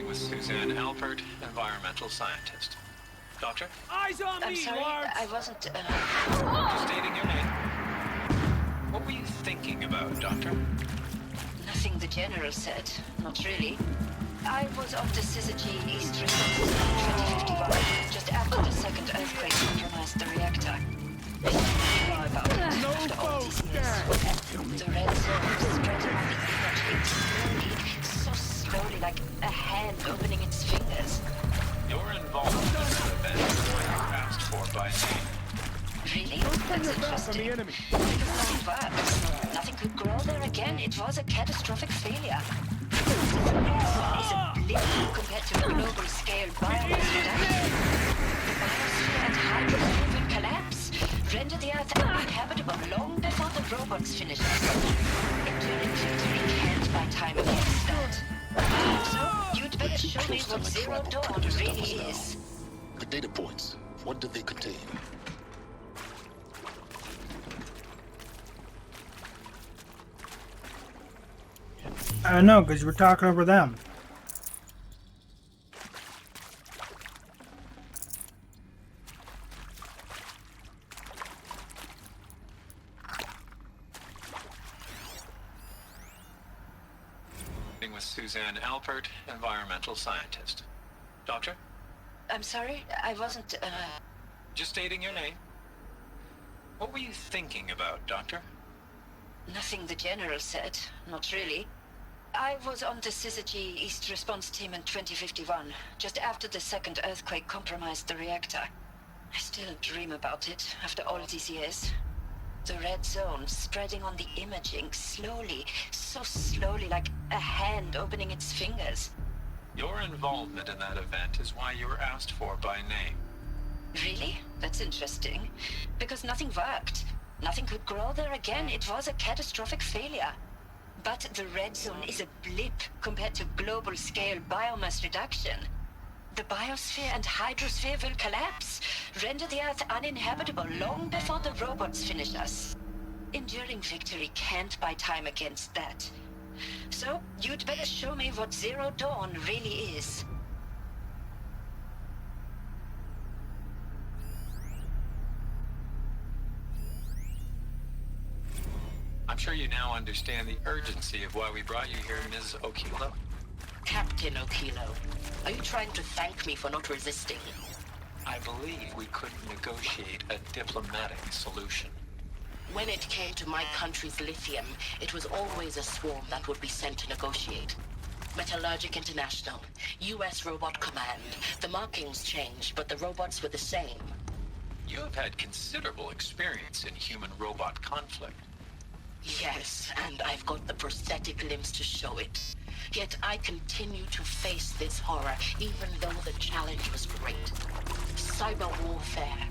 With Suzanne Alpert, environmental scientist. Doctor? Eyes on I'm me, sorry, Lawrence! I wasn't, Just stating your name. What were you thinking about, Doctor? Nothing the General said. Not really. I was on the Syzygy East Response Team 2051, just after the second earthquake compromised the reactor. I still dream about it No after all these boat, years. Dad! The red zone spreading on the imaging slowly, so slowly, like a hand opening its fingers. Your involvement in this event is what you were asked for by name. Really? That's interesting. enemy. Because nothing worked. Nothing could grow there again. It was a catastrophic failure. The red zone is a blip compared to global-scale biomass reduction. The biosphere and hydrosphere will collapse, render the Earth uninhabitable long before the robots finish us. Enduring victory can't buy time against that. So, you'd better show me what Zero Dawn really is. The data points, what do they contain? I don't know, because we're talking over them. With Suzanne Alpert, environmental scientist. Doctor? I'm sorry, I wasn't, Just stating your name. What were you thinking about, Doctor? Nothing the General said. Not really. I was on the Syzygy East Response Team in 2051, just after the second earthquake compromised the reactor. I still dream about it after all these years. The red zone spreading on the imaging slowly, so slowly, like a hand opening its fingers. Your involvement in that event is why you were asked for by name. Really? That's interesting. Because nothing worked. Nothing could grow there again. It was a catastrophic failure. But the red zone is a blip compared to global-scale biomass reduction. The biosphere and hydrosphere will collapse, render the Earth uninhabitable long before the robots finish us. Enduring victory can't buy time against that. So, you'd better show me what Zero Dawn really is. I'm sure you now understand the urgency of why we brought you here, Ms. Okilo. Captain Okilo, are you trying to thank me for not resisting? I believe we couldn't negotiate a diplomatic solution. When it came to my country's lithium, it was always a swarm that would be sent to negotiate. Metallurgic International, US Robot Command. The markings changed, but the robots were the same. You have had considerable experience in human-robot conflict. Yes, and I've got the prosthetic limbs to show it. Yet I continue to face this horror, even though the challenge was great. Cyber warfare.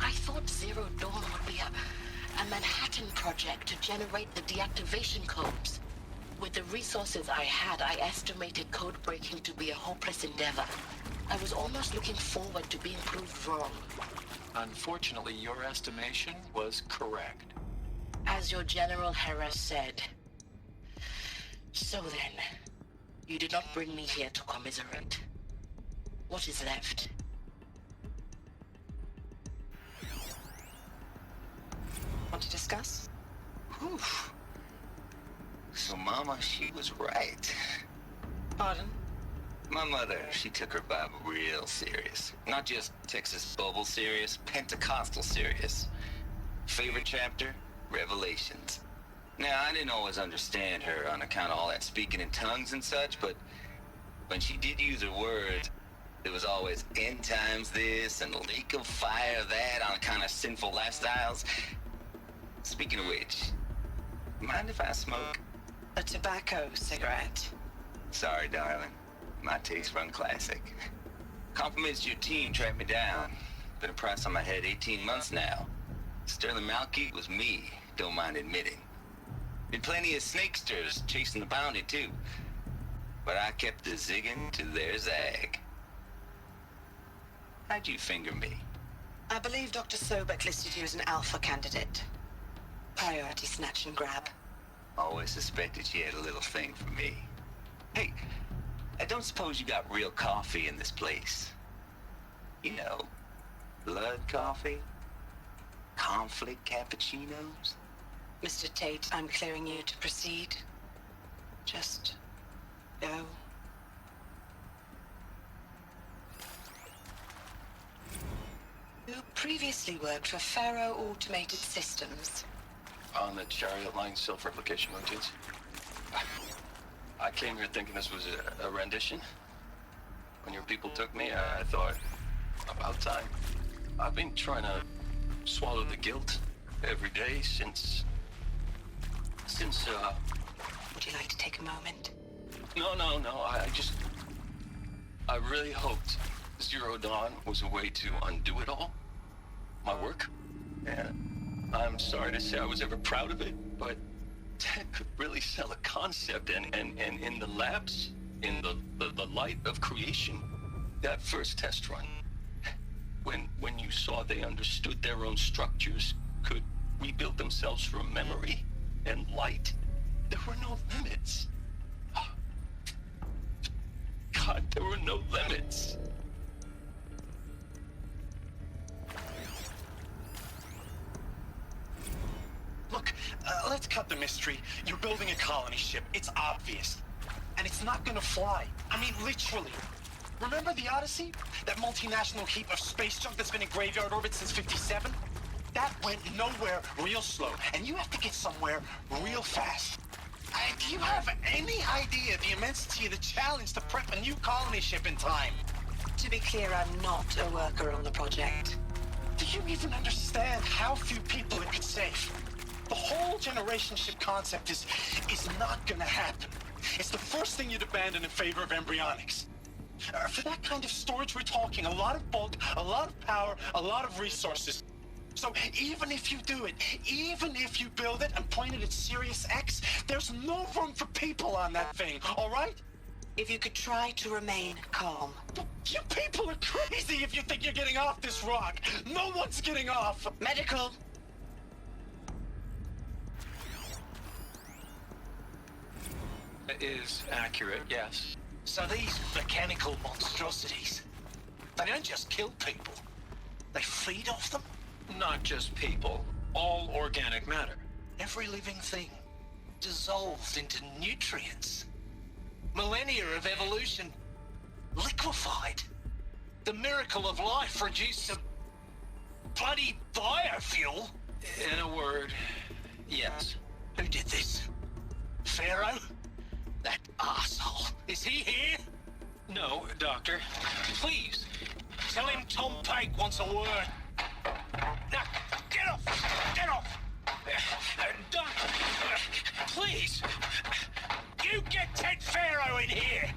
I thought Zero Dawn would be a Manhattan project to generate the deactivation codes. With the resources I had, I estimated code breaking to be a hopeless endeavor. I was almost looking forward to being proved wrong. Unfortunately, your estimation was correct. As your General Hera said. So then, you did not bring me here to commiserate. What is left? Want to discuss? Whew. So Mama, she was right. Pardon? My mother, she took her Bible real serious. Not just Texas Bubble serious, Pentecostal serious. Favorite chapter? Revelations. Now, I didn't always understand her on account of all that speaking in tongues and such, but when she did use her words, there was always end times this and lake of fire that on account of sinful lifestyles. Speaking of which, mind if I smoke? A tobacco cigarette. Sorry, darling. My taste run classic. Compliments to your team tracked me down. Been a price on my head 18 months now. Sterling Malky was me, don't mind admitting. Been plenty of snakesters chasing the bounty too. But I kept the zigging to their zag. How'd you finger me? I believe Dr. Sobek listed you as an alpha candidate. Priority snatch and grab. Always suspected she had a little thing for me. Hey, I don't suppose you got real coffee in this place. You know, blood coffee? Conflict cappuccinos? Mr. Tate, I'm clearing you to proceed. Just go. You previously worked for Faro Automated Systems. On the Chariot Line self-replication routines. I came here thinking this was a rendition. When your people took me, I thought, about time. I've been trying to swallow the guilt every day since, Would you like to take a moment? No, I really hoped Zero Dawn was a way to undo it all. My work. And I'm sorry to say I was ever proud of it, but Ted could really sell a concept, and in the labs, in the light of creation, that first test run, when you saw they understood their own structures, could rebuild themselves from memory and light, there were no limits. God, there were no limits. Look, let's cut the mystery. You're building a colony ship. It's obvious. And it's not gonna fly. I mean, literally. Remember the Odyssey? That multinational heap of space junk that's been in graveyard orbit since 57? That went nowhere real slow. And you have to get somewhere real fast. Do you have any idea the immensity of the challenge to prep a new colony ship in time? To be clear, I'm not a worker on the project. Do you even understand how few people it could save? The whole generation ship concept is not gonna happen. It's the first thing you'd abandon in favor of embryonics. For that kind of storage, we're talking a lot of bulk, a lot of power, a lot of resources. So even if you do it, even if you build it and point it at Sirius X, there's no room for people on that thing, all right? If you could try to remain calm. You people are crazy if you think you're getting off this rock. No one's getting off. Medical! It is accurate, yes. So these mechanical monstrosities, they don't just kill people. They feed off them. Not just people, all organic matter. Every living thing dissolved into nutrients. Millennia of evolution liquefied. The miracle of life reduced to bloody biofuel. In a word, yes. Who did this? Pharaoh? That asshole. Is he here? No, Doctor. Please, tell him Tom Pike wants a word. Now, get off! Get off! Doctor, please! You get Ted Pharaoh in here!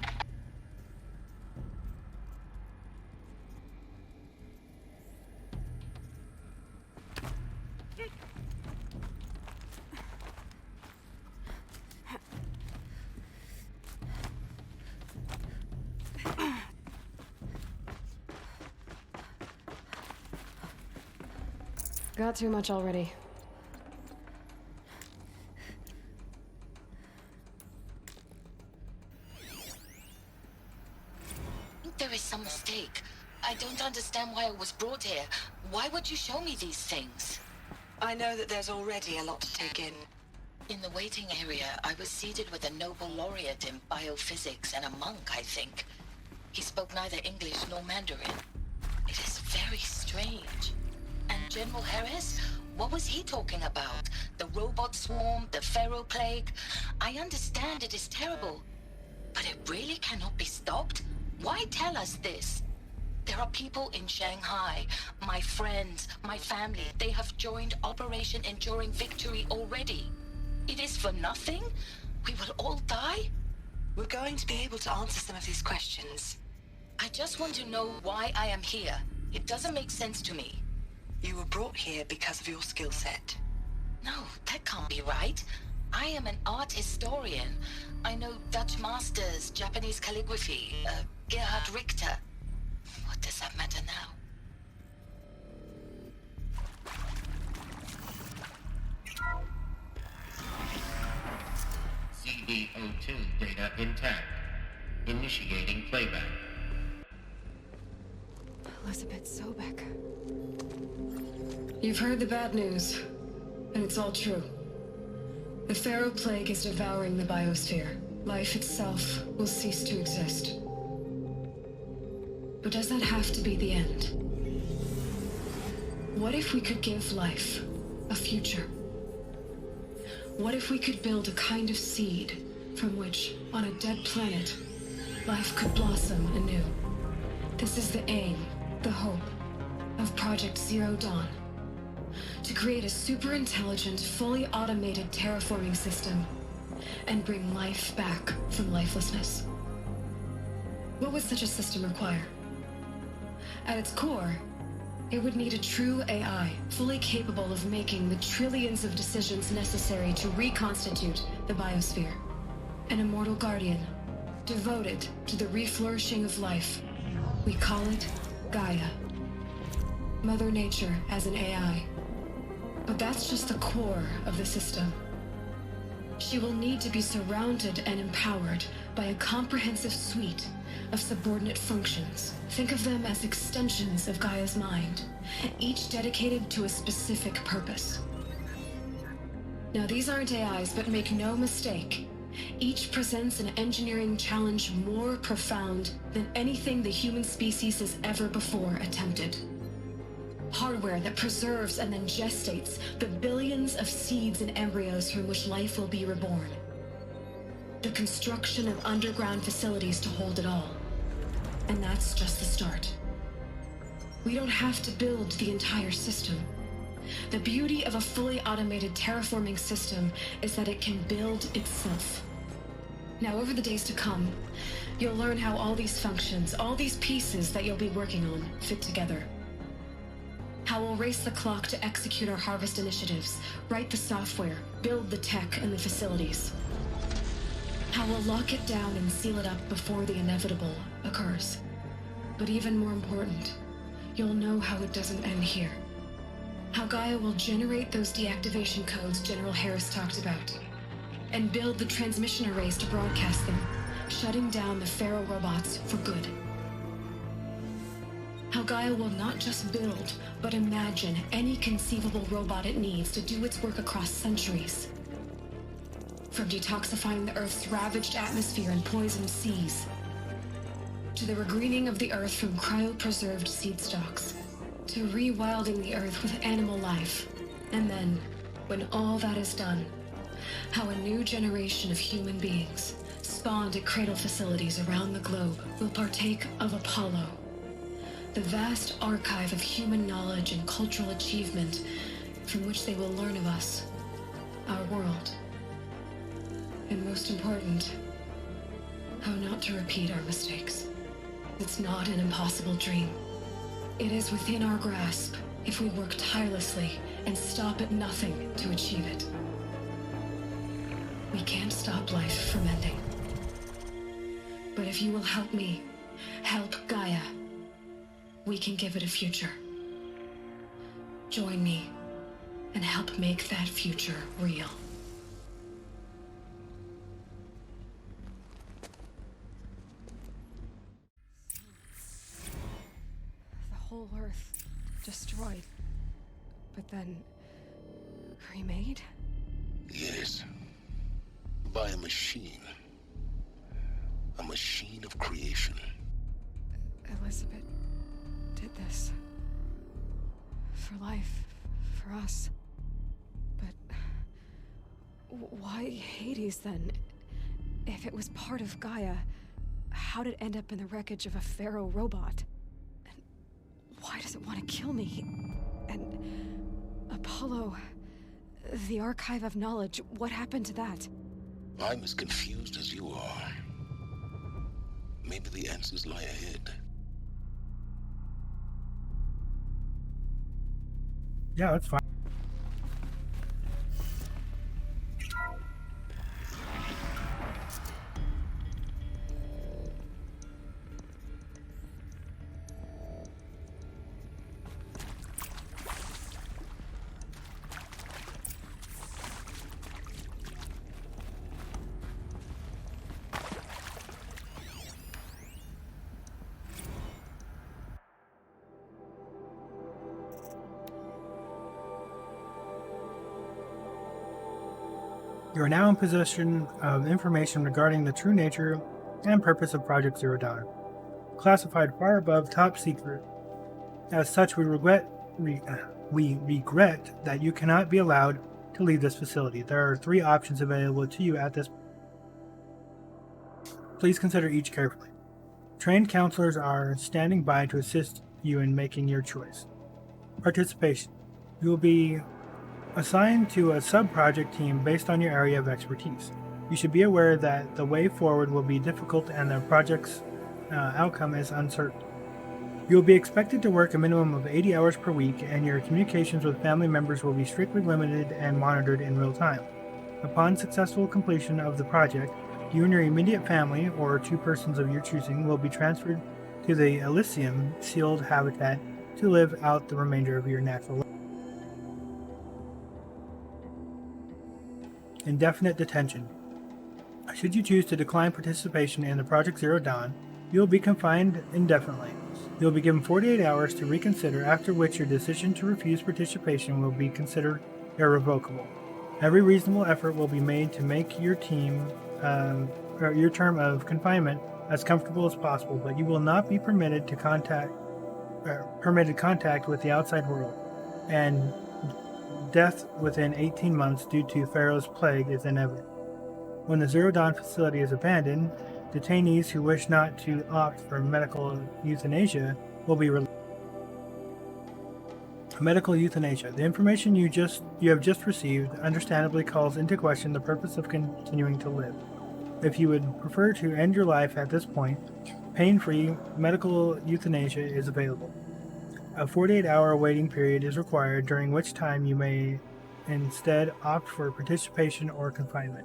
Got too much already. There is some mistake. I don't understand why I was brought here. Why would you show me these things? I know that there's already a lot to take in. In the waiting area, I was seated with a Nobel laureate in biophysics and a monk, I think. He spoke neither English nor Mandarin. It is very strange. And General Harris? What was he talking about? The robot swarm, the Pharaoh plague? I understand it is terrible, but it really cannot be stopped? Why tell us this? There are people in Shanghai, my friends, my family. They have joined Operation Enduring Victory already. It is for nothing? We will all die? We're going to be able to answer some of these questions. I just want to know why I am here. It doesn't make sense to me. You were brought here because of your skill set. No, that can't be right. I am an art historian. I know Dutch masters, Japanese calligraphy, Gerhard Richter. What does that matter now? CB02 data intact. Initiating playback. Elizabeth Sobek. You've heard the bad news, and it's all true. The Pharaoh Plague is devouring the biosphere. Life itself will cease to exist. But does that have to be the end? What if we could give life a future? What if we could build a kind of seed from which, on a dead planet, life could blossom anew? This is the aim, the hope, of Project Zero Dawn. To create a super-intelligent, fully automated terraforming system and bring life back from lifelessness. What would such a system require? At its core, it would need a true AI, fully capable of making the trillions of decisions necessary to reconstitute the biosphere. An immortal guardian, devoted to the reflourishing of life. We call it Gaia. Mother Nature as an AI. But that's just the core of the system. She will need to be surrounded and empowered by a comprehensive suite of subordinate functions. Think of them as extensions of Gaia's mind, each dedicated to a specific purpose. Now, these aren't AIs, but make no mistake, each presents an engineering challenge more profound than anything the human species has ever before attempted. Hardware that preserves and then gestates the billions of seeds and embryos from which life will be reborn. The construction of underground facilities to hold it all. And that's just the start. We don't have to build the entire system. The beauty of a fully automated terraforming system is that it can build itself. Now, over the days to come, you'll learn how all these functions, all these pieces that you'll be working on, fit together. How we'll race the clock to execute our harvest initiatives, write the software, build the tech and the facilities. How we'll lock it down and seal it up before the inevitable occurs. But even more important, you'll know how it doesn't end here. How Gaia will generate those deactivation codes General Harris talked about, and build the transmission arrays to broadcast them, shutting down the Pharaoh robots for good. How Gaia will not just build, but imagine any conceivable robot it needs to do its work across centuries. From detoxifying the Earth's ravaged atmosphere and poisoned seas, to the regreening of the Earth from cryopreserved seed stalks, to rewilding the Earth with animal life. And then, when all that is done, how a new generation of human beings, spawned at cradle facilities around the globe, will partake of Apollo, the vast archive of human knowledge and cultural achievement from which they will learn of us, our world. And most important, how not to repeat our mistakes. It's not an impossible dream. It is within our grasp if we work tirelessly and stop at nothing to achieve it. We can't stop life from ending. But if you will help me, help Gaia, we can give it a future. Join me and help make that future real. The whole Earth destroyed, but then remade? Yes. By a machine. A machine of creation. Elizabeth did this. For life, for us. But why Hades then? If it was part of Gaia, how did it end up in the wreckage of a Pharaoh robot? And why does it want to kill me? And Apollo, the archive of knowledge, what happened to that? I'm as confused as you are. Maybe the answers lie ahead. Yeah, that's fine. You are now in possession of information regarding the true nature and purpose of Project Zero Dawn, classified far above top secret. As such, we regret that you cannot be allowed to leave this facility. There are 3 options available to you at this point. Please consider each carefully. Trained counselors are standing by to assist you in making your choice. Participation. You will be assigned to a sub-project team based on your area of expertise. You should be aware that the way forward will be difficult and the project's outcome is uncertain. You will be expected to work a minimum of 80 hours per week, and your communications with family members will be strictly limited and monitored in real time. Upon successful completion of the project, you and your immediate family, or 2 persons of your choosing, will be transferred to the Elysium sealed habitat to live out the remainder of your natural life. Indefinite detention. Should you choose to decline participation in the Project Zero Dawn, you will be confined indefinitely. You will be given 48 hours to reconsider, after which your decision to refuse participation will be considered irrevocable. Every reasonable effort will be made to make your term of confinement as comfortable as possible, but you will not be permitted contact with the outside world, and death within 18 months due to Pharaoh's plague is inevitable. When the Zero Dawn facility is abandoned, detainees who wish not to opt for medical euthanasia will be released. Medical euthanasia. The information you have just received understandably calls into question the purpose of continuing to live. If you would prefer to end your life at this point, pain-free medical euthanasia is available. A 48-hour waiting period is required, during which time you may instead opt for participation or confinement.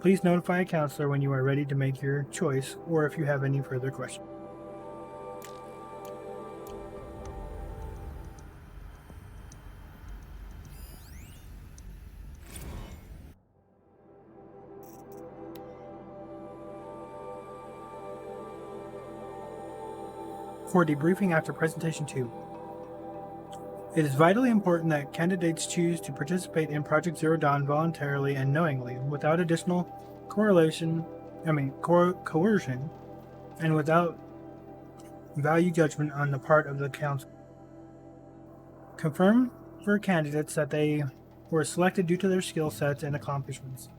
Please notify a counselor when you are ready to make your choice, or if you have any further questions. For debriefing after Presentation 2. It is vitally important that candidates choose to participate in Project Zero Dawn voluntarily and knowingly, without additional coercion, and without value judgment on the part of the council. Confirm for candidates that they were selected due to their skill sets and accomplishments.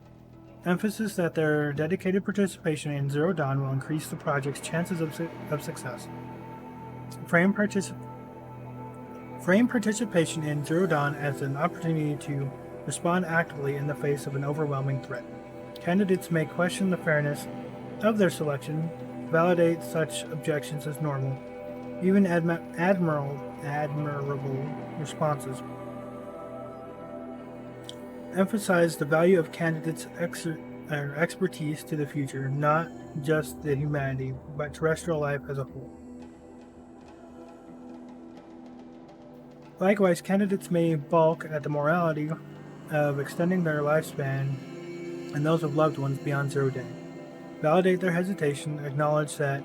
Emphasis that their dedicated participation in Zero Dawn will increase the project's chances of success. Frame participation in Zero Dawn as an opportunity to respond actively in the face of an overwhelming threat. Candidates may question the fairness of their selection, validate such objections as normal, even admirable responses. Emphasize the value of candidates' expertise to the future, not just the humanity, but terrestrial life as a whole. Likewise, candidates may balk at the morality of extending their lifespan and those of loved ones beyond 0 day. Validate their hesitation, acknowledge that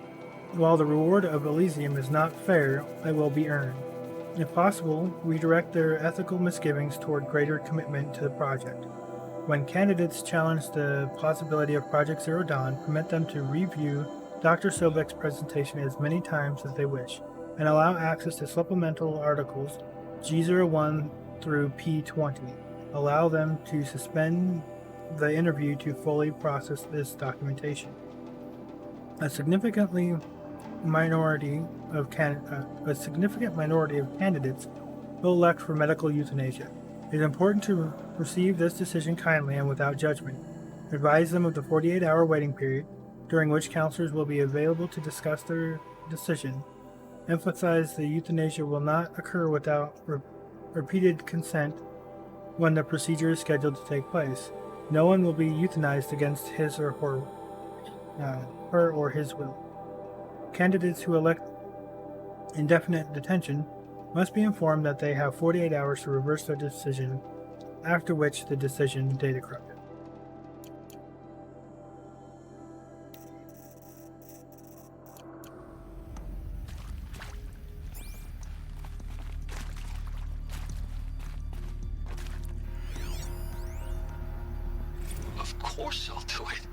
while the reward of Elysium is not fair, it will be earned. If possible, redirect their ethical misgivings toward greater commitment to the project. When candidates challenge the possibility of Project Zero Dawn, permit them to review Dr. Sobek's presentation as many times as they wish, and allow access to supplemental articles G01 through P20. Allow them to suspend the interview to fully process this documentation. A significant minority of candidates will elect for medical euthanasia. It is important to receive this decision kindly and without judgment. Advise them of the 48-hour waiting period, during which counselors will be available to discuss their decision. Emphasize the euthanasia will not occur without repeated consent when the procedure is scheduled to take place. No one will be euthanized against his or her or his will. Candidates who elect indefinite detention must be informed that they have 48 hours to reverse their decision, after which the decision data corrupted. course I'll do it.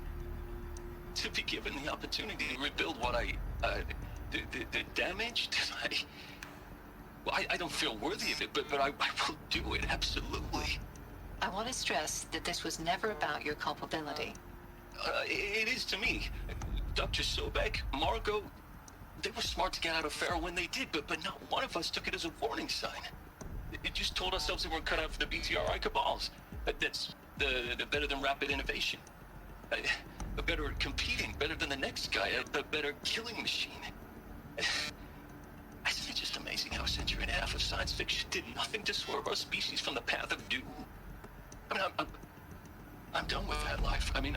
To be given the opportunity to rebuild what the damage that I don't feel worthy of it, but I will do it, absolutely. I want to stress that this was never about your culpability. It is to me. Dr. Sobek, Margot, they were smart to get out of Pharaoh when they did, but not one of us took it as a warning sign. It just told ourselves that we're cut out for the BTRI cabals. That's the better than rapid innovation. Better at competing, better than the next guy, a better killing machine. Isn't it just amazing how a century and a half of science fiction did nothing to swerve our species from the path of doom? I mean, I'm done with that life. I mean,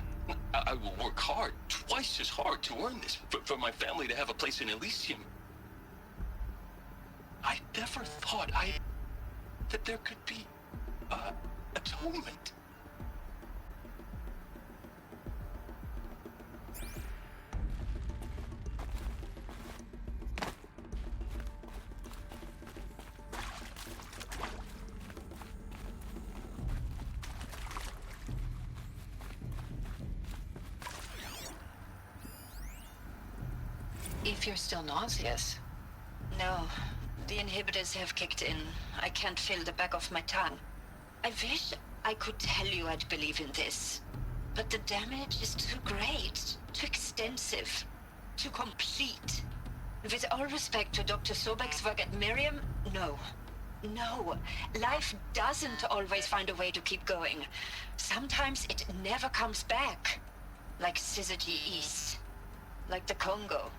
I will work hard, twice as hard to earn this, for my family to have a place in Elysium. I never thought that there could be atonement. If you're still nauseous. No, the inhibitors have kicked in. I can't feel the back of my tongue. I wish I could tell you I'd believe in this. But the damage is too great, too extensive, too complete. With all respect to Dr. Sobek's work at Miriam, no. No, life doesn't always find a way to keep going. Sometimes it never comes back. Like Syzygy East. Like the Congo.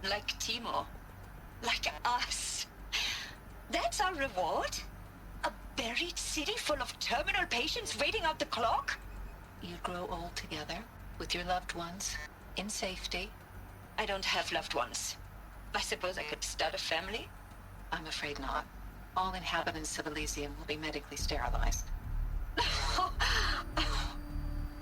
Like Timo. Like us. That's our reward? A buried city full of terminal patients waiting out the clock? You grow old together, with your loved ones, in safety. I don't have loved ones. I suppose I could start a family? I'm afraid not. All inhabitants of Elysium will be medically sterilized.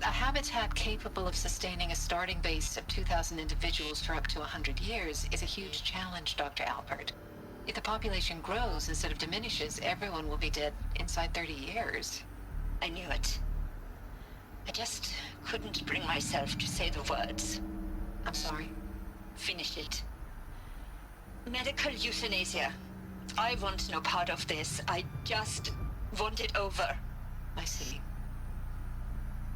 A habitat capable of sustaining a starting base of 2,000 individuals for up to 100 years is a huge challenge, Dr. Alpert. If the population grows instead of diminishes, everyone will be dead inside 30 years. I knew it. I just couldn't bring myself to say the words. I'm sorry. Finish it. Medical euthanasia. I want no part of this. I just want it over. I see.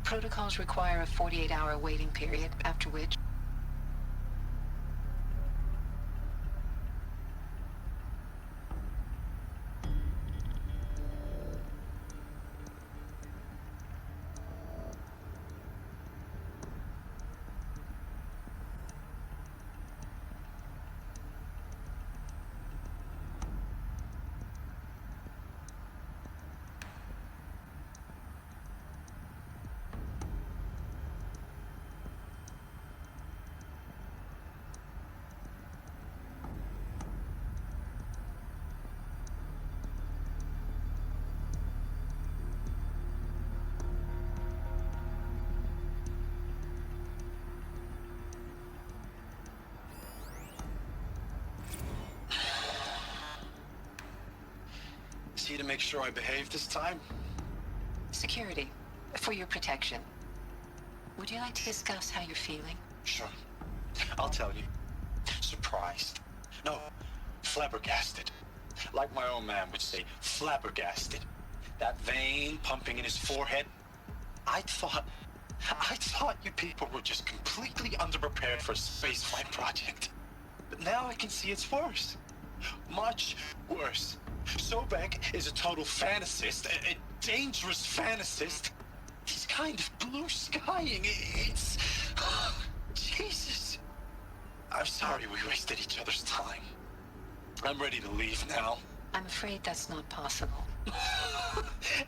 Protocols require a 48-hour waiting period, after which... See to make sure I behave this time? Security. For your protection. Would you like to discuss how you're feeling? Sure. I'll tell you. Surprised. No, flabbergasted. Like my own man would say, flabbergasted. That vein pumping in his forehead. I thought you people were just completely underprepared for a spaceflight project. But now I can see it's worse. Much worse. Sobek is a total fantasist, a dangerous fantasist. He's kind of blue skying. It's... Jesus. I'm sorry we wasted each other's time. I'm ready to leave now. I'm afraid that's not possible.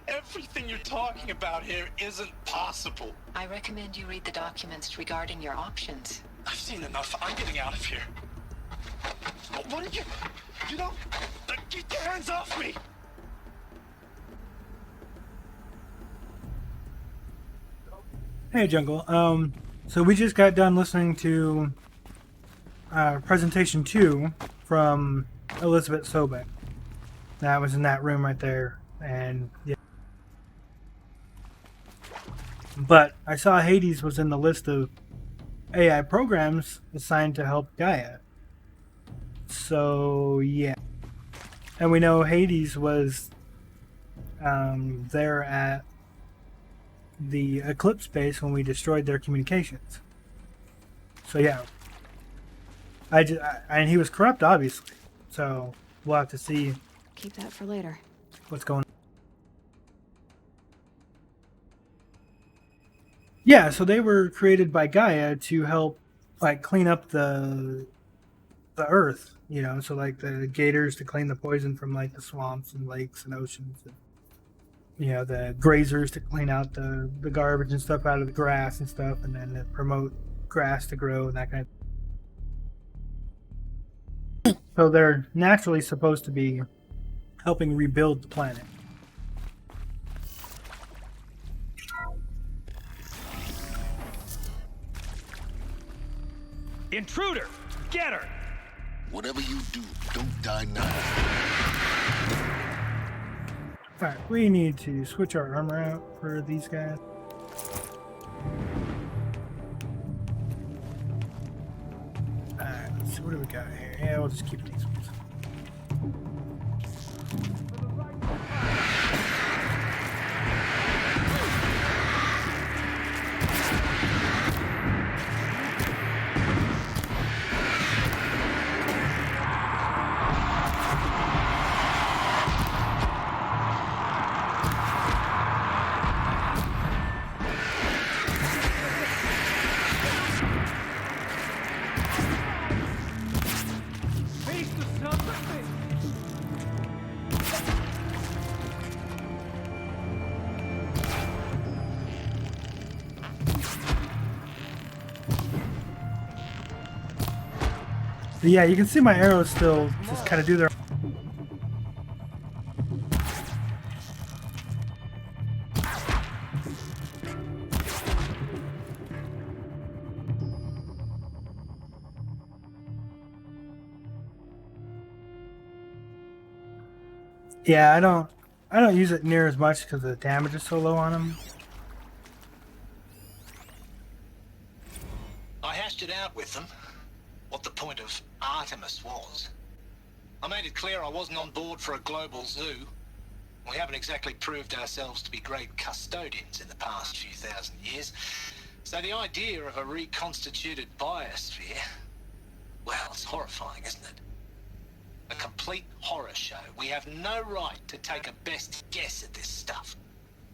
Everything you're talking about here isn't possible. I recommend you read the documents regarding your options. I've seen enough. I'm getting out of here. What are you... You don't... Get your hands off me! Hey, Jungle. So we just got done listening to presentation 2 from Elizabeth Sobek. That was in that room right there, and yeah. But I saw Hades was in the list of AI programs assigned to help Gaia. So, yeah. And we know Hades was there at the Eclipse base when we destroyed their communications. So, yeah. And he was corrupt, obviously. So, we'll have to see. Keep that for later. What's going on. Yeah, so they were created by Gaia to help, like, clean up the earth, you know, so like the gators to clean the poison from like the swamps and lakes and oceans, and, you know, the grazers to clean out the garbage and stuff out of the grass and stuff, and then to promote grass to grow and that kind of. So they're naturally supposed to be helping rebuild the planet. Intruder! Get her! Whatever you do, don't die now. Alright, we need to switch our armor out for these guys. Alright, let's see, what do we got here? Yeah, we'll just keep these ones. But yeah, you can see my arrows still just kind of do their. Yeah, I don't use it near as much because the damage is so low on them. I hashed it out with them, what the point of Artemis was. I made it clear I wasn't on board for a global zoo. We haven't exactly proved ourselves to be great custodians in the past few thousand years. So the idea of a reconstituted biosphere, well, it's horrifying, isn't it? A complete horror show. We have no right to take a best guess at this stuff.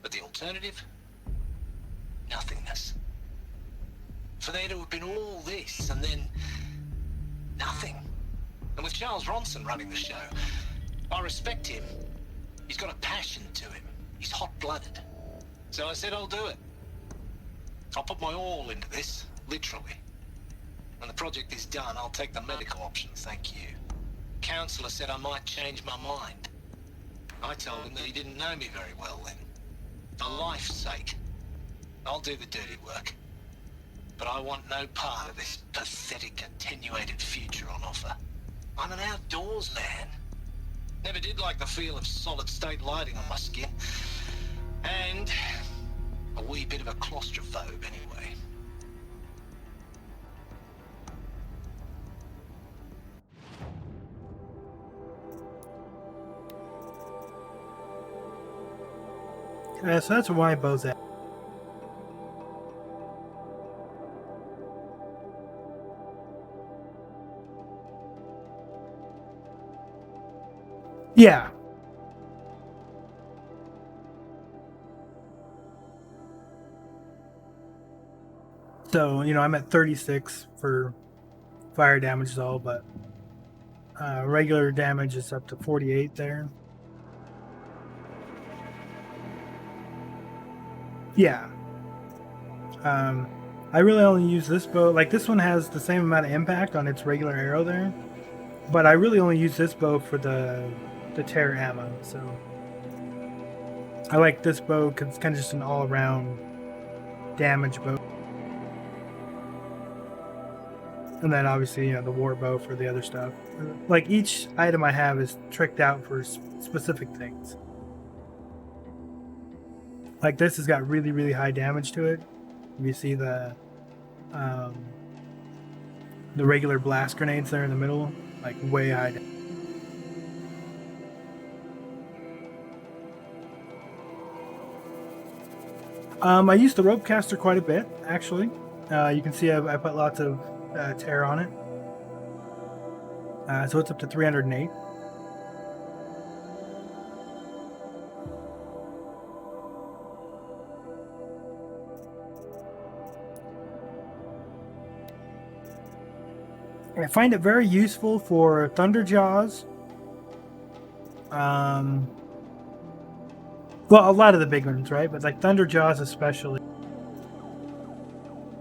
But the alternative? Nothingness. For there to have been all this and then nothing. And with Charles Ronson running the show, I respect him. He's got a passion to him. He's hot-blooded. So I said I'll do it. I'll put my all into this, literally. When the project is done, I'll take the medical option, thank you. Counselor said I might change my mind. I told him that he didn't know me very well then. For life's sake, I'll do the dirty work. But I want no part of this pathetic, attenuated future on offer. I'm an outdoors man. Never did like the feel of solid-state lighting on my skin. And a wee bit of a claustrophobe anyway. Yeah, so that's why Bo's at. Yeah. So, you know, I'm at 36 for fire damage is all, but regular damage is up to 48 there. Yeah. I really only use this bow. Like, this one has the same amount of impact on its regular arrow there. But I really only use this bow for the tear ammo, so... I like this bow because it's kind of just an all-around damage bow. And then obviously, you know, the war bow for the other stuff. Like, each item I have is tricked out for specific things. Like this has got really, really high damage to it. You see the regular blast grenades there in the middle, like way high. I used the rope caster quite a bit, actually. You can see I put lots of tear on it. So it's up to 308. I find it very useful for Thunder Jaws. Well, a lot of the big ones, right? But like Thunder Jaws especially.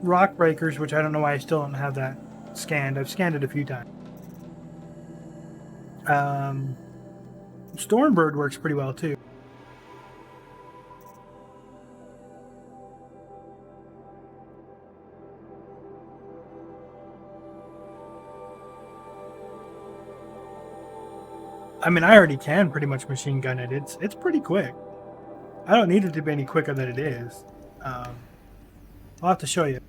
Rock Breakers, which I don't know why I still don't have that scanned. I've scanned it a few times. Stormbird works pretty well too. I mean, I already can pretty much machine gun it. It's pretty quick. I don't need it to be any quicker than it is. I'll have to show you.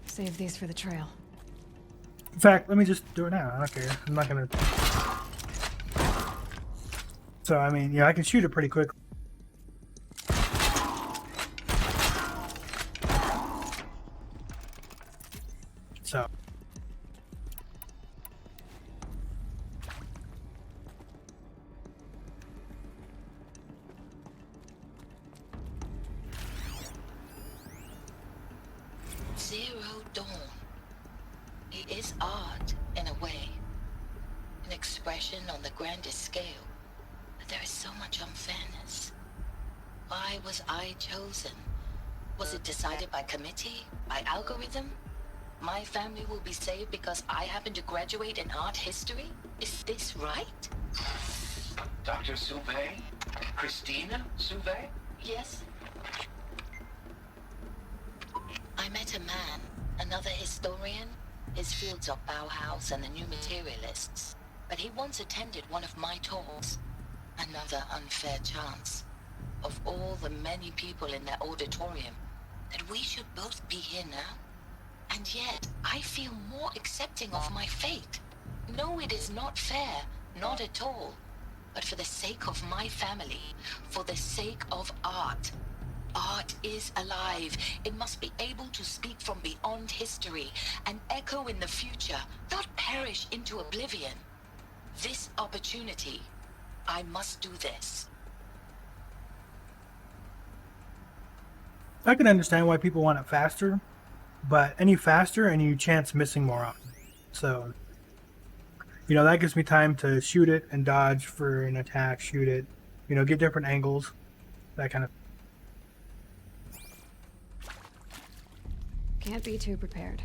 Save these for the trail. In fact, let me just do it now. I don't care. I'm not gonna. So I mean, yeah, I can shoot it pretty quick. So. Zero Dawn. It is art, in a way. An expression on the grandest scale. But there is so much unfairness. Why was I chosen? Was it decided by committee? By algorithm? My family will be saved because I happen to graduate in art history? Is this right? Dr. Sauvé? Christina Sauvé? Yes. I met a man, another historian. His fields are Bauhaus and the New Materialists. But he once attended one of my talks. Another unfair chance. Of all the many people in that auditorium, that we should both be here now. And yet, I feel more accepting of my fate. No, it is not fair. Not at all. But for the sake of my family, for the sake of art. Art is alive. It must be able to speak from beyond history and echo in the future, not perish into oblivion. This opportunity, I must do this. I can understand why people want it faster, but any faster and you chance missing more often. So, you know, that gives me time to shoot it and dodge for an attack, shoot it, you know, get different angles, that kind of. Can't be too prepared.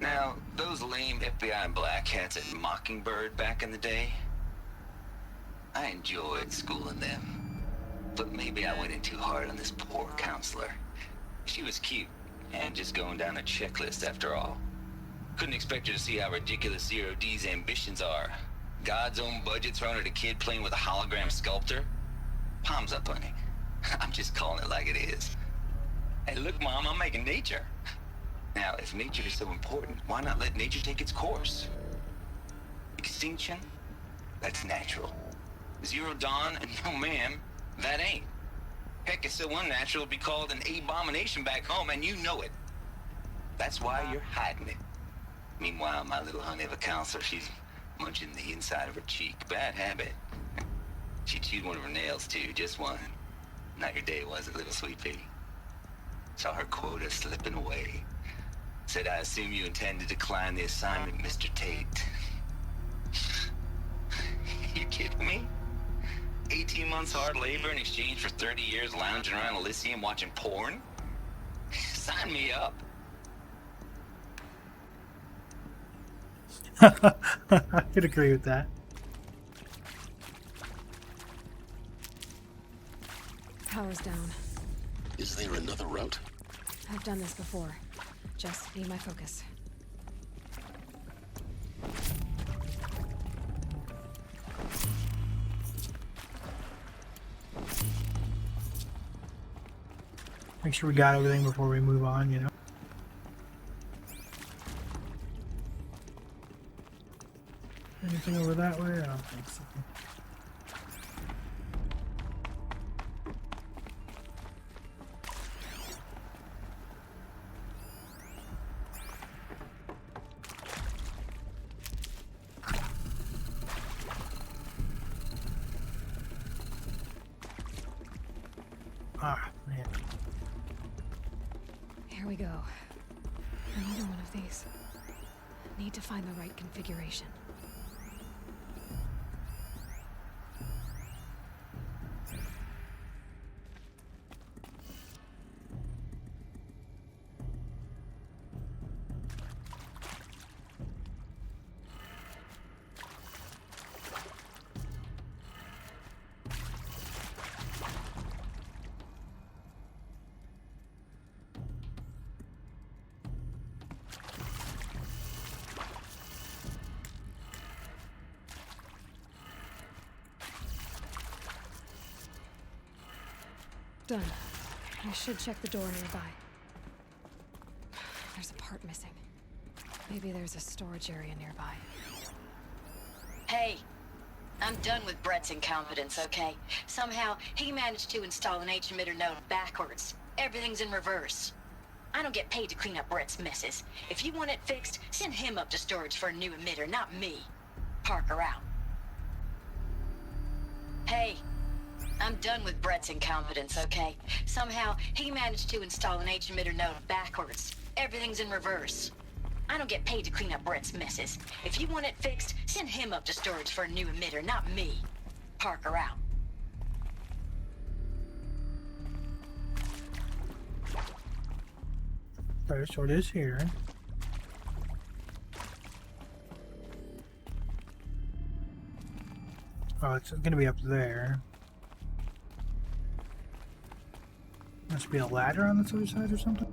Now, those lame FBI black hats at Mockingbird back in the day, I enjoyed schooling them. But maybe I went in too hard on this poor counselor. She was cute, and just going down a checklist after all. Couldn't expect her to see how ridiculous Zero D's ambitions are. God's own budget thrown at a kid playing with a hologram sculptor? Palms up, honey. I'm just calling it like it is. Hey, look, Mom, I'm making nature. Now, if nature is so important, why not let nature take its course? Extinction? That's natural. Zero Dawn? No, ma'am, that ain't. Heck, it's so unnatural to be called an abomination back home, and you know it. That's why you're hiding it. Meanwhile, my little honey of a counselor, she's munching the inside of her cheek. Bad habit. She chewed one of her nails, too, just one. Not your day, was it, little sweet pea? Saw her quota slipping away. Said, I assume you intend to decline the assignment, Mr. Tate. You kidding me? 18 months hard labor in exchange for 30 years lounging around Elysium watching porn? Sign me up. I could agree with that. Power's down. Is there another route? I've done this before. Just need my focus. Make sure we got everything before we move on, you know? Anything over that way? I don't think so. Ah, man. Here we go. Another one of these. Need to find the right configuration. Done. I should check the door nearby. There's a part missing. Maybe there's a storage area nearby. Hey, I'm done with Brett's incompetence, okay? Somehow, he managed to install an H-emitter node backwards. Everything's in reverse. I don't get paid to clean up Brett's messes. If you want it fixed, send him up to storage for a new emitter, not me. Parker out. Hey, I'm done with Brett's incompetence, okay? Somehow, he managed to install an H-emitter node backwards. Everything's in reverse. I don't get paid to clean up Brett's messes. If you want it fixed, send him up to storage for a new emitter, not me. Parker out. Alright, so it is here. Oh, it's gonna be up there. Must be a ladder on this other side or something?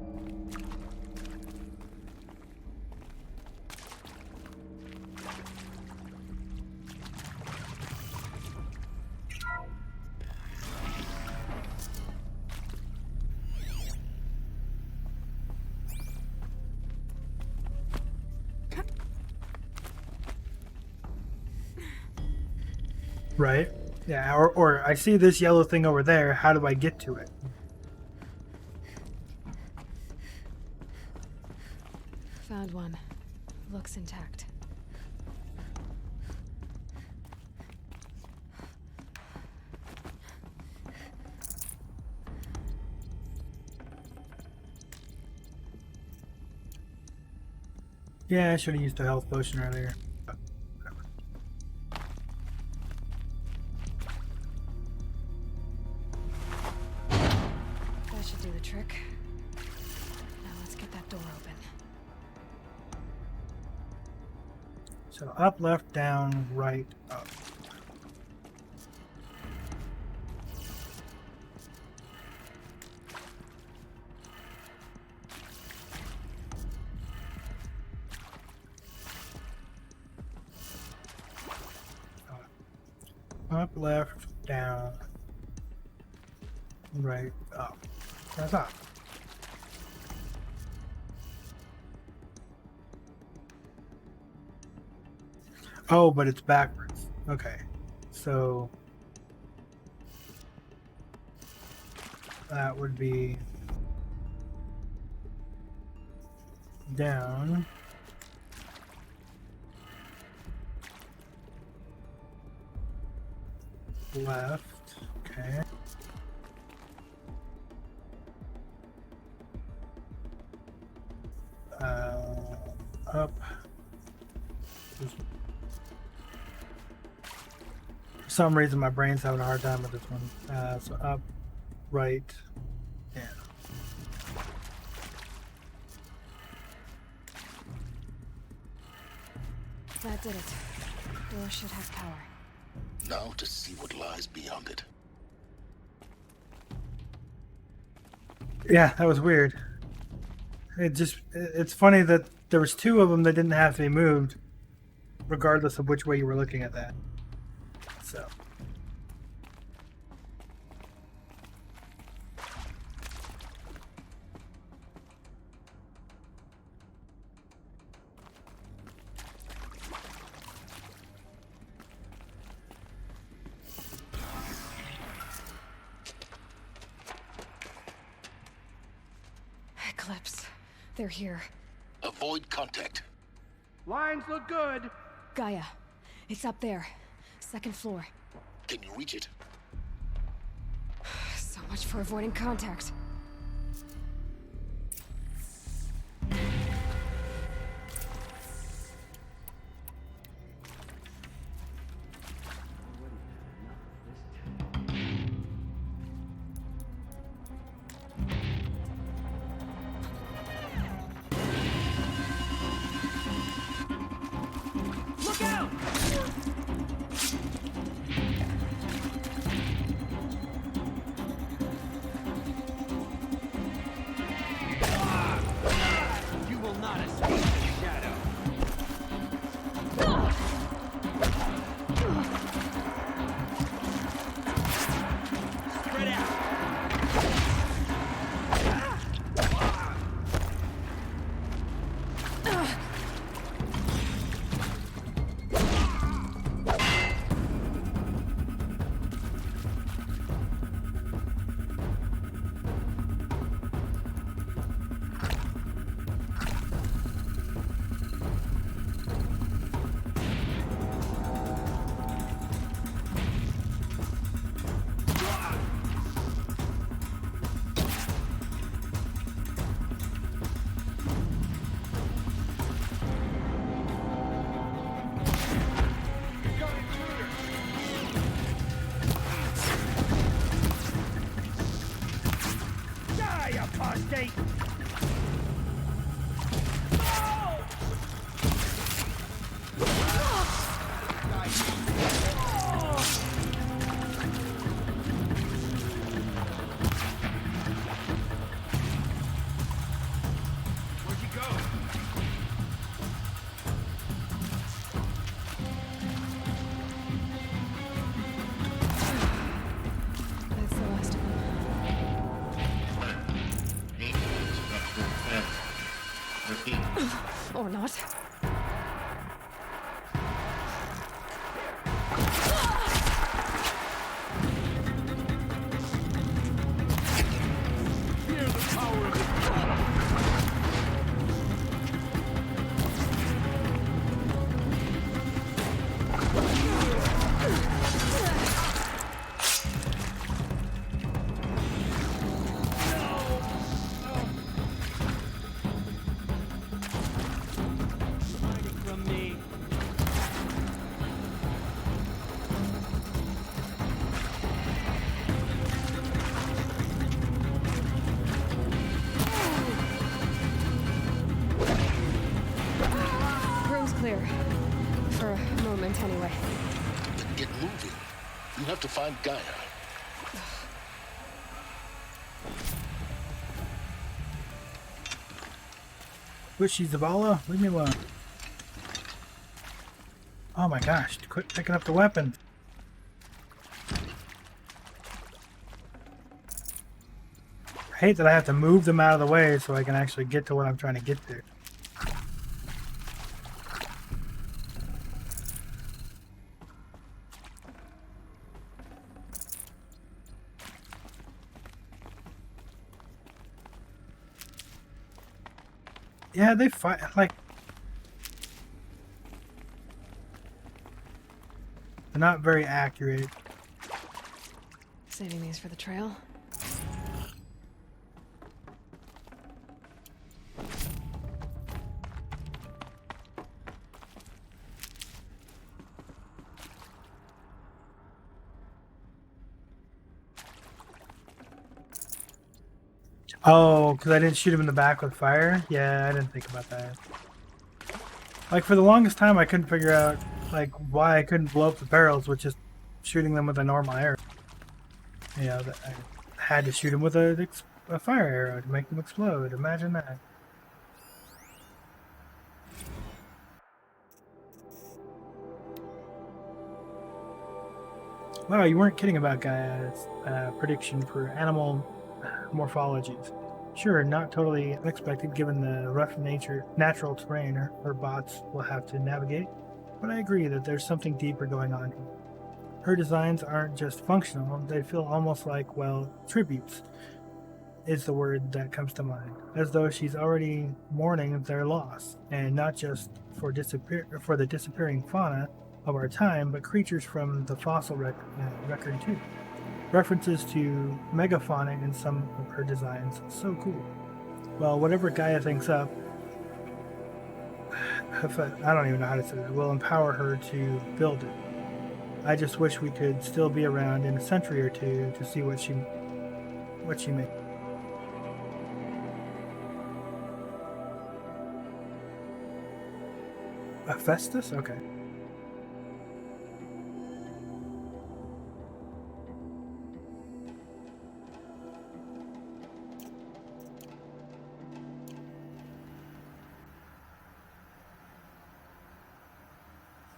Right. Yeah, or I see this yellow thing over there. How do I get to it? Found one. Looks intact. Yeah, I should have used the health potion earlier. That should do the trick. Now let's get that door open. So up, left, down, right, up. Up, left, down, right, up. That's up. Oh, but it's backwards. Okay. So that would be down. Left. Okay. Up. For some reason, my brain's having a hard time with this one. So up, right, down. That did it. Door should have power. Now to see what lies beyond it. Yeah, that was weird. It's funny that there was two of them that didn't have to be moved, regardless of which way you were looking at that. So. Eclipse. They're here. Avoid contact. Lines look good. Gaia. It's up there. Second floor. Can you reach it? So much for avoiding contact. Look out! You will not escape the shadow. Spread out. Die, apostate! Where'd you go? That's the last of them. Or not. Hear the power of the hiding from me. Room's clear. For a moment, anyway. Then get moving. You have to find Gaia. Squishy Zavala, leave me alone. Oh my gosh, quit picking up the weapon. I hate that I have to move them out of the way so I can actually get to what I'm trying to get to. Yeah, they fight like they're not very accurate. Saving these for the trail. Oh, because I didn't shoot him in the back with fire? Yeah, I didn't think about that. Like, for the longest time, I couldn't figure out, like, why I couldn't blow up the barrels with just shooting them with a normal arrow. You know, I had to shoot them with a fire arrow to make them explode. Imagine that. Wow, you weren't kidding about Gaia's prediction for animal morphologies. Sure, not totally unexpected given the rough natural terrain her bots will have to navigate, but I agree that there's something deeper going on here. Her designs aren't just functional, they feel almost like, well, tributes is the word that comes to mind, as though she's already mourning their loss, and not just for the disappearing fauna of our time, but creatures from the fossil record too. References to megafauna in some of her designs, so cool. Well, whatever Gaia thinks up, I don't even know how to say it, will empower her to build it. I just wish we could still be around in a century or two to see what she made. Hephaestus? Okay.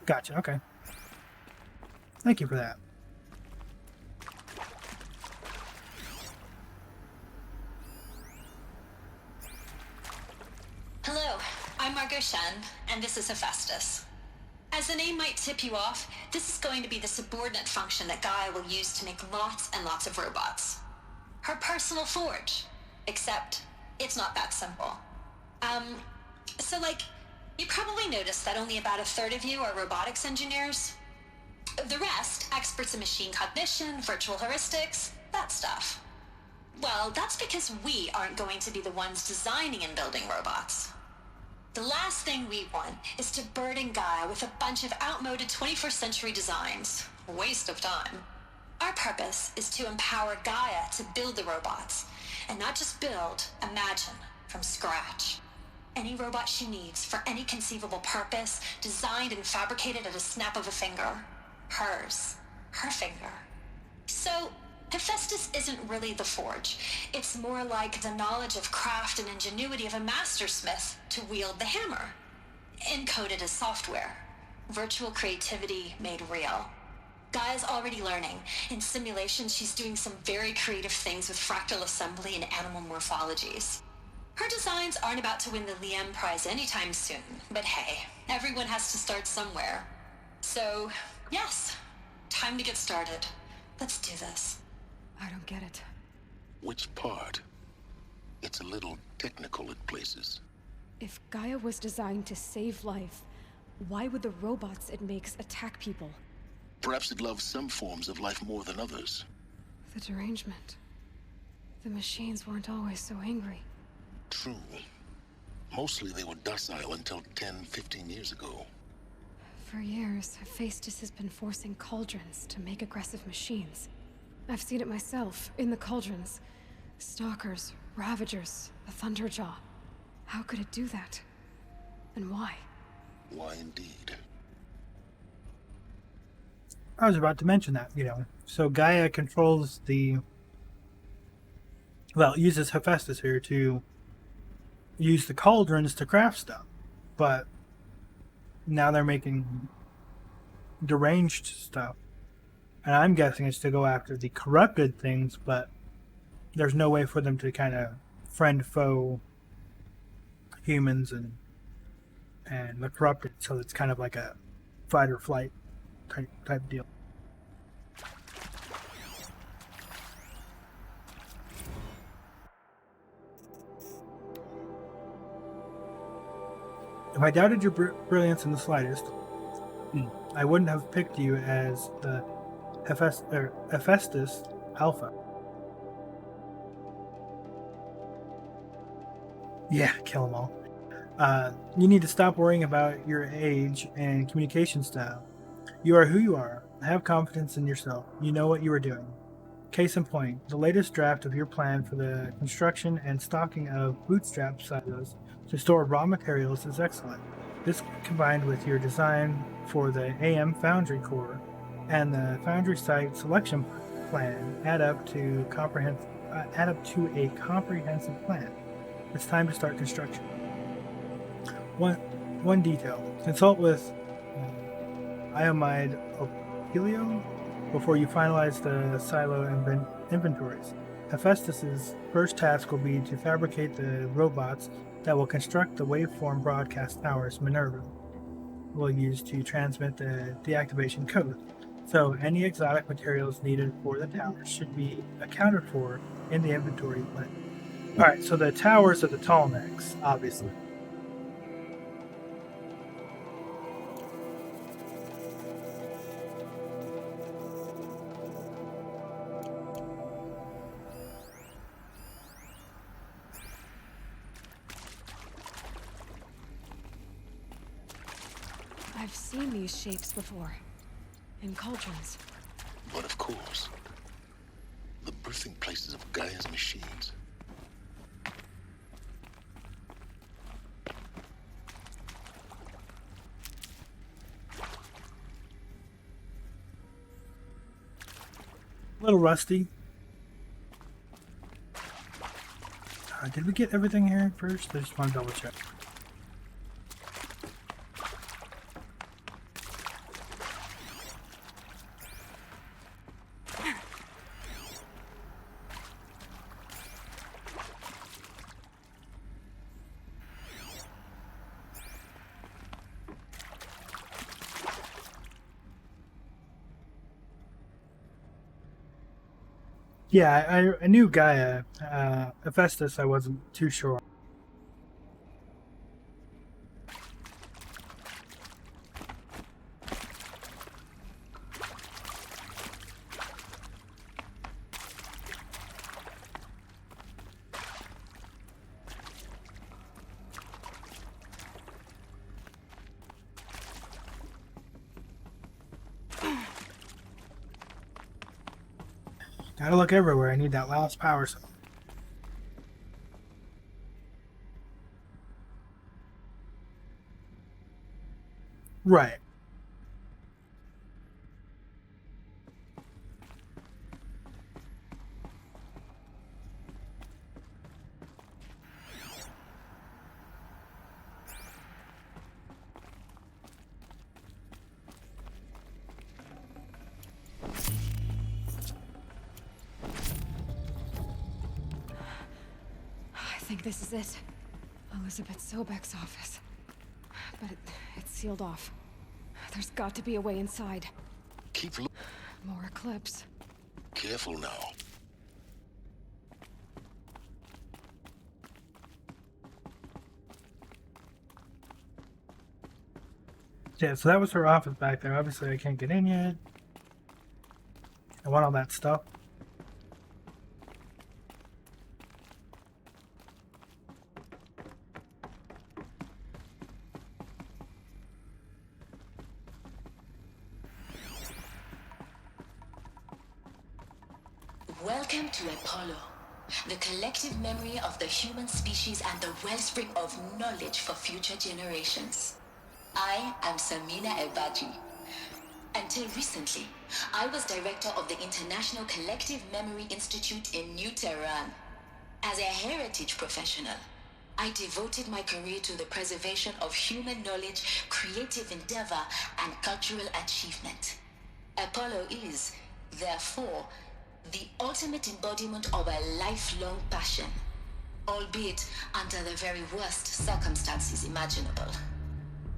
Gotcha, okay. Thank you for that. Hello, I'm Margot Shen, and this is Hephaestus. As the name might tip you off, this is going to be the subordinate function that Gaia will use to make lots and lots of robots. Her personal forge. Except, it's not that simple. So you probably noticed that only about a third of you are robotics engineers. The rest, experts in machine cognition, virtual heuristics, that stuff. Well, that's because we aren't going to be the ones designing and building robots. The last thing we want is to burden Gaia with a bunch of outmoded 21st century designs. Waste of time. Our purpose is to empower Gaia to build the robots, and not just build, imagine, from scratch. Any robot she needs for any conceivable purpose, designed and fabricated at a snap of a finger. Hers. Her finger. So, Hephaestus isn't really the forge. It's more like the knowledge of craft and ingenuity of a mastersmith to wield the hammer. Encoded as software. Virtual creativity made real. Gaia's already learning. In simulations, she's doing some very creative things with fractal assembly and animal morphologies. Her designs aren't about to win the Liam Prize anytime soon, but hey, everyone has to start somewhere. So, yes, time to get started. Let's do this. I don't get it. Which part? It's a little technical at places. If Gaia was designed to save life, why would the robots it makes attack people? Perhaps it loves some forms of life more than others. The derangement. The machines weren't always so angry. True. Mostly they were docile until 10, 15 years ago. For years, Hephaestus has been forcing cauldrons to make aggressive machines. I've seen it myself, in the cauldrons. Stalkers, Ravagers, the Thunderjaw. How could it do that? And why? Why indeed? I was about to mention that, So Gaia controls uses Hephaestus here to use the cauldrons to craft stuff. But now they're making deranged stuff. And I'm guessing it's to go after the corrupted things, but there's no way for them to kind of friend-foe humans and the corrupted. So it's kind of like a fight or flight type deal. If I doubted your brilliance in the slightest, I wouldn't have picked you as the Hephaestus Alpha. Yeah, kill them all. You need to stop worrying about your age and communication style. You are who you are. Have confidence in yourself. You know what you are doing. Case in point, the latest draft of your plan for the construction and stocking of bootstrap silos to store raw materials is excellent. This combined with your design for the AM Foundry core and the Foundry site selection plan add up to a comprehensive plan. It's time to start construction. One detail. Consult with Iomide Opelio before you finalize the silo inventories. Hephaestus's first task will be to fabricate the robots that will construct the waveform broadcast towers Minerva will use to transmit the deactivation code. So any exotic materials needed for the towers should be accounted for in the inventory list. Alright, so the towers are the tall necks, obviously. I've seen these shapes before. In cauldrons. But of course, the birthing places of Gaia's machines. A little rusty. Did we get everything here first? I just want to double check. Yeah, I knew Gaia. Hephaestus, I wasn't too sure. Gotta look everywhere. I need that last power cell. Right. I think this is it. Elizabeth Sobek's office. But it's sealed off. There's got to be a way inside. Keep looking. More eclipse. Careful now. Yeah, so that was her office back there. Obviously, I can't get in yet. I want all that stuff. Welcome to Apollo, the collective memory of the human species and the wellspring of knowledge for future generations. I am Samina Ebaji. Until recently, I was director of the International Collective Memory Institute in New Tehran. As a heritage professional, I devoted my career to the preservation of human knowledge, creative endeavor, and cultural achievement. Apollo is, therefore, the ultimate embodiment of a lifelong passion, albeit under the very worst circumstances imaginable.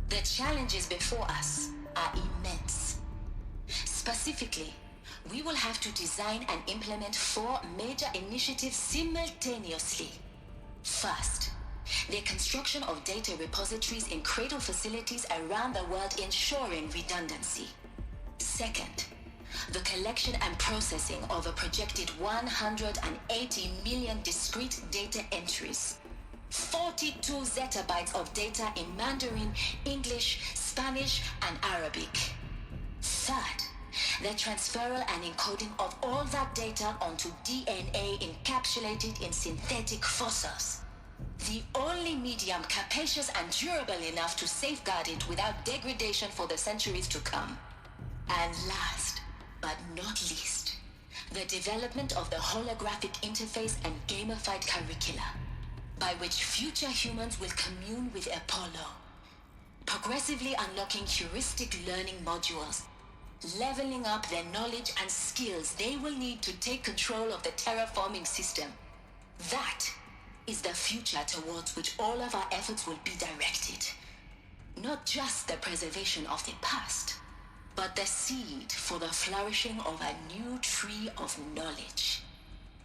The challenges before us are immense. Specifically, we will have to design and implement 4 major initiatives simultaneously. First, the construction of data repositories in cradle facilities around the world ensuring redundancy. Second, the collection and processing of a projected 180 million discrete data entries. 42 zettabytes of data in Mandarin, English, Spanish, and Arabic. Third, the transferal and encoding of all that data onto DNA encapsulated in synthetic fossils. The only medium capacious and durable enough to safeguard it without degradation for the centuries to come. And last, but not least, the development of the holographic interface and gamified curricula, by which future humans will commune with Apollo, progressively unlocking heuristic learning modules, leveling up their knowledge and skills they will need to take control of the terraforming system. That is the future towards which all of our efforts will be directed. Not just the preservation of the past, but the seed for the flourishing of a new tree of knowledge.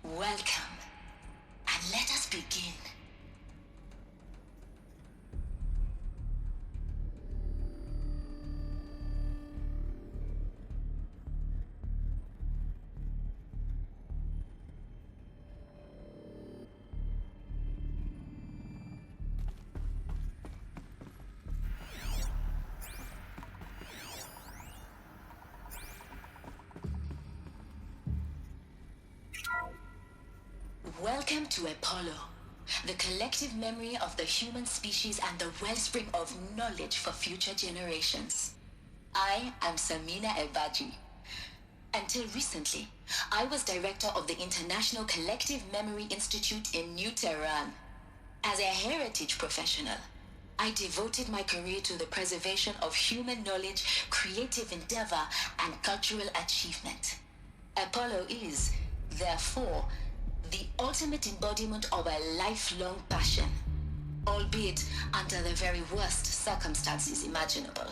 Welcome, and let us begin. Welcome to Apollo, the collective memory of the human species and the wellspring of knowledge for future generations. I am Samina Ebaji. Until recently, I was director of the International Collective Memory Institute in New Tehran. As a heritage professional, I devoted my career to the preservation of human knowledge, creative endeavor, and cultural achievement. Apollo is, therefore, the ultimate embodiment of a lifelong passion, albeit under the very worst circumstances imaginable.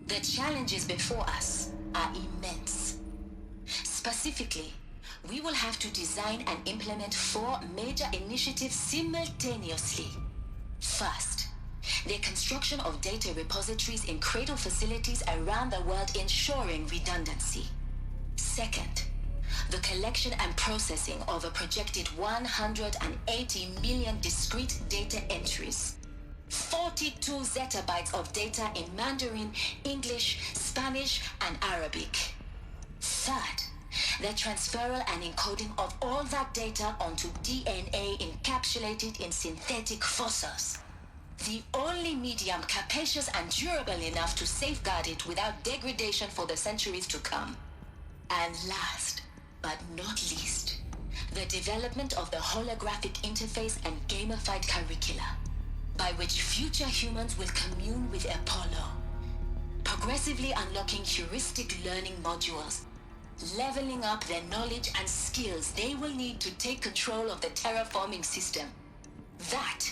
The challenges before us are immense. Specifically, we will have to design and implement 4 major initiatives simultaneously. First, the construction of data repositories in cradle facilities around the world, ensuring redundancy. Second, the collection and processing of a projected 180 million discrete data entries. 42 zettabytes of data in Mandarin, English, Spanish, and Arabic. Third, the transferal and encoding of all that data onto DNA encapsulated in synthetic fossils. The only medium capacious and durable enough to safeguard it without degradation for the centuries to come. And last, but not least, the development of the holographic interface and gamified curricula, by which future humans will commune with Apollo, progressively unlocking heuristic learning modules, leveling up their knowledge and skills they will need to take control of the terraforming system. That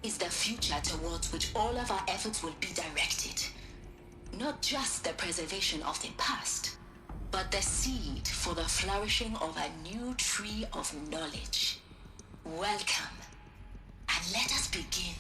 is the future towards which all of our efforts will be directed. Not just the preservation of the past, but the seed for the flourishing of a new tree of knowledge. Welcome, and let us begin.